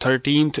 13th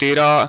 13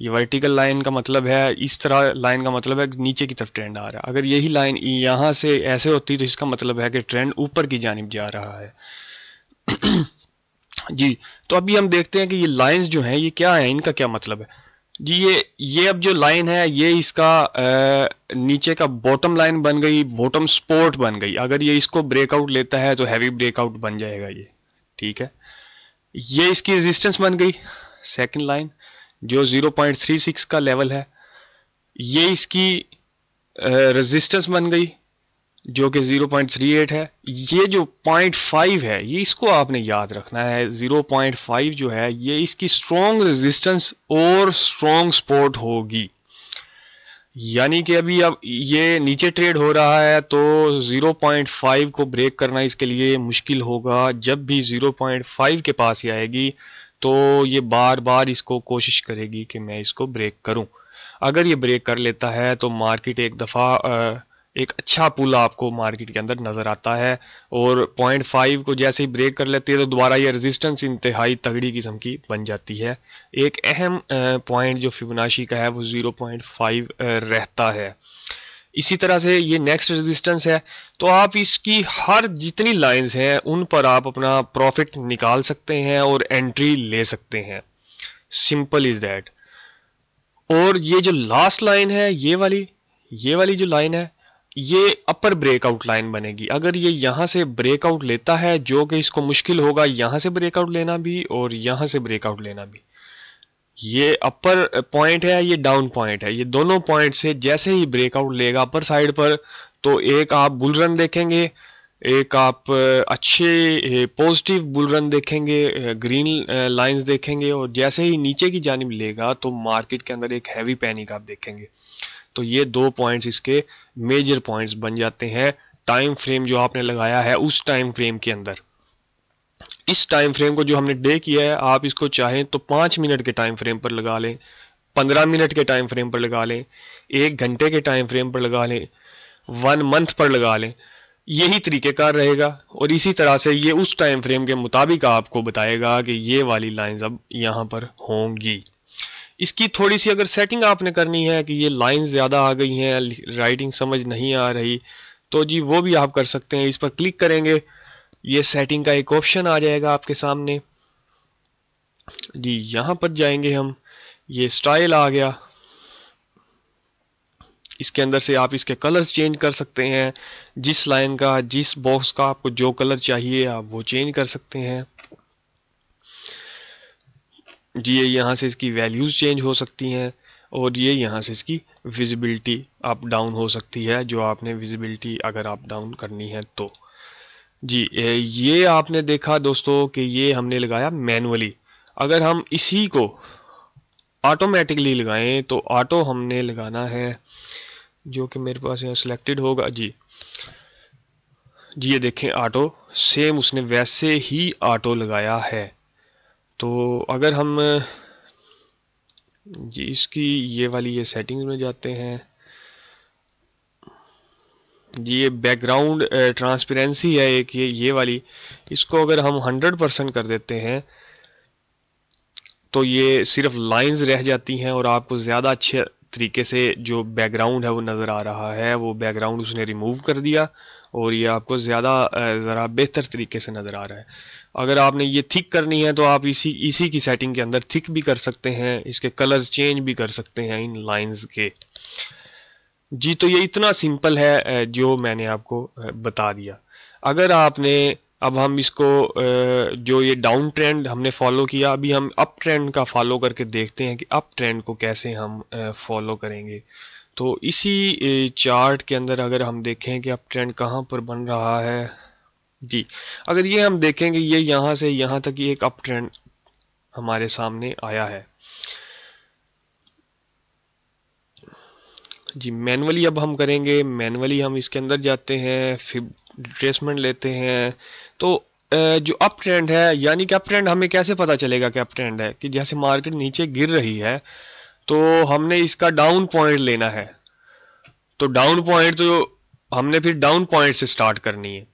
یہ vertical line کا مطلب ہے اس طرح لائن کا مطلب ہے کہ نیچے کی طرف ٹرینڈ آ رہا ہے. اگر یہی لائن یہاں سے ایسے ہوتی تو اس کا مطلب ہے کہ ٹرینڈ اوپر کی جانب جا رہا ہے. جی تو ابھی ہم دیکھتے ہیں کہ یہ لائنز جو ہیں یہ کیا ہیں, ان کا کیا مطلب ہے. جی یہ اب جو لائن ہے یہ اس کا نیچے کا باٹم لائن بن گئی, باٹم سپورٹ بن گئی. اگر یہ اس کو بریک آؤٹ لیتا ہے تو ہیوی بریک آؤٹ بن جائے گا یہ, ٹھیک ہے. یہ اس کی ریزسٹنس بن گئی سیکنڈ لائن جو 0.36 کا لیول ہے. یہ اس کی ریزسٹنس بن گئی جو کہ 0.38 ہے. یہ جو 0.5 ہے یہ اس کو آپ نے یاد رکھنا ہے. 0.5 جو ہے یہ اس کی اسٹرانگ ریزسٹنس اور اسٹرانگ سپورٹ ہوگی. یعنی کہ ابھی اب یہ نیچے ٹریڈ ہو رہا ہے تو 0.5 کو بریک کرنا اس کے لیے مشکل ہوگا. جب بھی 0.5 کے پاس ہی آئے گی تو یہ بار بار اس کو کوشش کرے گی کہ میں اس کو بریک کروں. اگر یہ بریک کر لیتا ہے تو مارکیٹ ایک دفعہ ایک اچھا پول آپ کو مارکیٹ کے اندر نظر آتا ہے, اور 0.5 کو جیسے ہی بریک کر لیتی ہے تو دوبارہ یہ ریزسٹنس انتہائی تگڑی قسم کی بن جاتی ہے. ایک اہم پوائنٹ جو فیبوناچی کا ہے وہ 0.5 رہتا ہے. اسی طرح سے یہ نیکسٹ ریزسٹنس ہے, تو آپ اس کی ہر جتنی لائنز ہیں ان پر آپ اپنا پروفٹ نکال سکتے ہیں اور انٹری لے سکتے ہیں. Simple is that. اور یہ جو لاسٹ لائن ہے یہ والی جو لائن ہے یہ اپر بریک آؤٹ لائن بنے گی. اگر یہ یہاں سے بریک آؤٹ لیتا ہے جو کہ اس کو مشکل ہوگا یہاں سے بریک آؤٹ لینا بھی اور یہاں سے بریک آؤٹ لینا بھی. یہ اپر پوائنٹ ہے یہ ڈاؤن پوائنٹ ہے, یہ دونوں پوائنٹ سے جیسے ہی بریک آؤٹ لے گا اپر سائڈ پر تو ایک آپ بل رن دیکھیں گے, ایک آپ اچھے پوزیٹیو بل رن دیکھیں گے, گرین لائنز دیکھیں گے, اور جیسے ہی نیچے کی جانب لے گا تو مارکیٹ کے اندر ایک ہیوی پینک آپ دیکھیں گے. تو یہ دو پوائنٹس اس کے میجر پوائنٹس بن جاتے ہیں ٹائم فریم جو آپ نے لگایا ہے اس ٹائم فریم کے اندر. اس ٹائم فریم کو جو ہم نے ڈے کیا ہے آپ اس کو چاہیں تو 5 منٹ کے ٹائم فریم پر لگا لیں, 15 منٹ کے ٹائم فریم پر لگا لیں, 1 گھنٹے کے ٹائم فریم پر لگا لیں, 1 منتھ پر لگا لیں. یہی طریقہ کار رہے گا, اور اسی طرح سے یہ اس ٹائم فریم کے مطابق آپ کو بتائے گا کہ یہ والی لائنز اب یہاں پر ہوں گی. اس کی تھوڑی سی اگر سیٹنگ آپ نے کرنی ہے کہ یہ لائن زیادہ آ گئی ہیں, رائٹنگ سمجھ نہیں آ رہی, تو جی وہ بھی آپ کر سکتے ہیں. اس پر کلک کریں گے یہ سیٹنگ کا ایک آپشن آ جائے گا آپ کے سامنے. جی یہاں پر جائیں گے ہم, یہ سٹائل آ گیا, اس کے اندر سے آپ اس کے کلرز چینج کر سکتے ہیں. جس لائن کا جس باکس کا آپ کو جو کلر چاہیے آپ وہ چینج کر سکتے ہیں. جی یہاں سے اس کی ویلیوز چینج ہو سکتی ہیں, اور یہ یہاں سے اس کی ویزیبلٹی اپ ڈاؤن ہو سکتی ہے جو آپ نے ویزیبلٹی اگر اپ ڈاؤن کرنی ہے تو. جی یہ آپ نے دیکھا دوستو کہ یہ ہم نے لگایا مینولی. اگر ہم اسی کو آٹومیٹکلی لگائیں تو آٹو ہم نے لگانا ہے جو کہ میرے پاس یہاں سلیکٹڈ ہوگا. جی یہ دیکھیں آٹو سیم اس نے ویسے ہی آٹو لگایا ہے. تو اگر ہم جی اس کی یہ والی یہ سیٹنگز میں جاتے ہیں, جی یہ بیک گراؤنڈ ٹرانسپیرنسی ہے ایک یہ والی, اس کو اگر ہم 100% کر دیتے ہیں تو یہ صرف لائنز رہ جاتی ہیں اور آپ کو زیادہ اچھے طریقے سے جو بیک گراؤنڈ ہے وہ نظر آ رہا ہے. وہ بیک گراؤنڈ اس نے ریموو کر دیا اور یہ آپ کو زیادہ ذرا بہتر طریقے سے نظر آ رہا ہے. اگر آپ نے یہ تھک کرنی ہے تو آپ اسی کی سیٹنگ کے اندر تھک بھی کر سکتے ہیں, اس کے کلرز چینج بھی کر سکتے ہیں ان لائنز کے. جی تو یہ اتنا سمپل ہے جو میں نے آپ کو بتا دیا. اگر آپ نے اب ہم اس کو جو یہ ڈاؤن ٹرینڈ ہم نے فالو کیا, ابھی ہم اپ ٹرینڈ کا فالو کر کے دیکھتے ہیں کہ اپ ٹرینڈ کو کیسے ہم فالو کریں گے. تو اسی چارٹ کے اندر اگر ہم دیکھیں کہ اپ ٹرینڈ کہاں پر بن رہا ہے, جی اگر یہ ہم دیکھیں کہ یہ یہاں سے یہاں تک ایک اپ ٹرینڈ ہمارے سامنے آیا ہے. جی مینولی اب ہم کریں گے, مینولی ہم اس کے اندر جاتے ہیں, ریٹریسمنٹ لیتے ہیں. تو جو اپ ٹرینڈ ہے, یعنی کہ اپ ٹرینڈ ہمیں کیسے پتا چلے گا کہ اپ ٹرینڈ ہے, کہ جیسے مارکیٹ نیچے گر رہی ہے تو ہم نے اس کا ڈاؤن پوائنٹ لینا ہے. تو ڈاؤن پوائنٹ تو ہم نے پھر ڈاؤن پوائنٹ سے سٹارٹ کرنی ہے.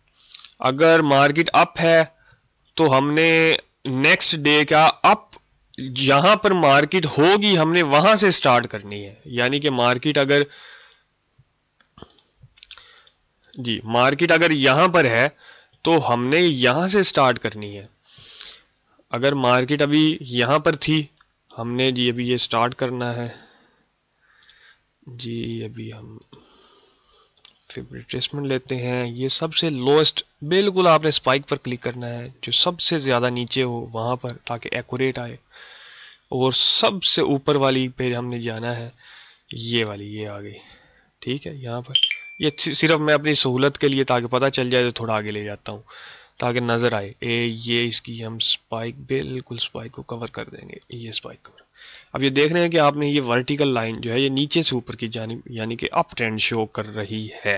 اگر مارکیٹ اپ ہے تو ہم نے نیکسٹ ڈے کا اپ یہاں پر مارکیٹ ہوگی ہم نے وہاں سے سٹارٹ کرنی ہے، یعنی کہ مارکیٹ اگر یہاں پر ہے تو ہم نے یہاں سے سٹارٹ کرنی ہے. اگر مارکیٹ ابھی یہاں پر تھی ہم نے ابھی یہ سٹارٹ کرنا ہے ابھی ہم ریٹریسمنٹ لیتے ہیں. یہ سب سے لوسٹ، بالکل آپ نے اسپائک پر کلک کرنا ہے جو سب سے زیادہ نیچے ہو وہاں پر، تاکہ ایکوریٹ آئے. اور سب سے اوپر والی پہ ہم نے جانا ہے، یہ والی، یہ آ گئی. ٹھیک ہے، یہاں پر یہ صرف میں اپنی سہولت کے لیے تاکہ پتہ چل جائے تو تھوڑا آگے لے جاتا ہوں تاکہ نظر آئے. یہ اس کی ہم اسپائک، بالکل اسپائک کو کور کر دیں گے. یہ اسپائک کور. اب یہ دیکھ رہے ہیں کہ آپ نے یہ ورٹیکل لائن جو ہے یہ نیچے سے اوپر کی جانب یعنی کہ اپ ٹرینڈ شو کر رہی ہے.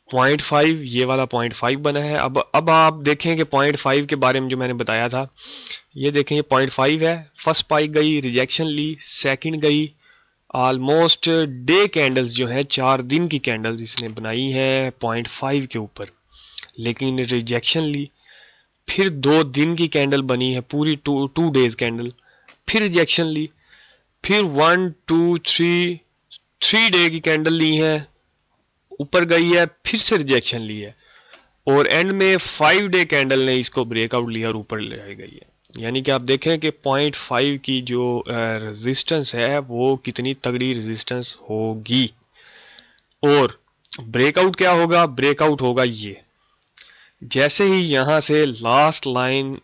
0.5 یہ والا 0.5 بنا ہے. اب آپ دیکھیں کہ 0.5 کے بارے میں جو میں نے بتایا تھا، یہ دیکھیں یہ 0.5 ہے. فرسٹ اسپائک گئی، ریجیکشن لی. سیکنڈ گئی، آلموسٹ ڈے کینڈلز جو ہیں 4 دن کی کینڈلز اس نے بنائی ہے 0.5 کے اوپر، لیکن ریجیکشن لی. پھر 2 دن کی کینڈل بنی ہے پوری 2 ڈیز کینڈل، پھر ریجیکشن لی. پھر 1 2 3 ڈے کی کینڈل لی ہے، اوپر گئی ہے، پھر سے ریجیکشن لی ہے، اور اینڈ میں 5 ڈے کینڈل نے اس کو بریک آؤٹ لیا اور اوپر لے گئی ہے. یعنی کہ آپ دیکھیں کہ 0.5 کی جو ریزسٹنس ہے وہ کتنی تگڑی ریزسٹنس ہوگی. اور بریک آؤٹ کیا ہوگا؟ بریک آؤٹ ہوگا یہ، جیسے ہی یہاں سے لاسٹ لائن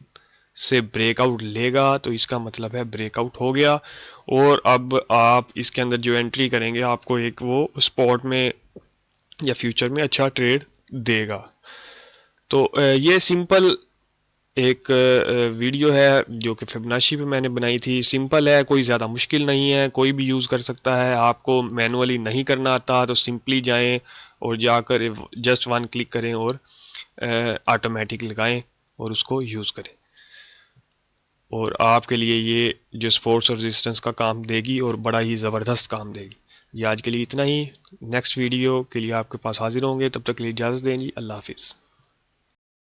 سے بریک آؤٹ لے گا تو اس کا مطلب ہے بریک آؤٹ ہو گیا. اور اب آپ اس کے اندر جو انٹری کریں گے آپ کو ایک وہ اسپاٹ میں یا فیوچر میں اچھا ٹریڈ دے گا. تو یہ سمپل ایک ویڈیو ہے جو کہ فبوناچی پہ میں نے بنائی تھی. سمپل ہے، کوئی زیادہ مشکل نہیں ہے، کوئی بھی یوز کر سکتا ہے. آپ کو مینولی نہیں کرنا آتا تو سمپلی جائیں اور جا کر جسٹ 1 کلک کریں اور آٹومیٹک لگائیں اور اس کو یوز کریں. اور آپ کے لیے یہ جو سپورٹس اور ریزسٹنس کا کام دے گی اور بڑا ہی زبردست کام دے گی. یہ آج کے لیے اتنا ہی. نیکسٹ ویڈیو کے لیے آپ کے پاس حاضر ہوں گے، تب تک کے لیے اجازت دیں جی. اللہ حافظ.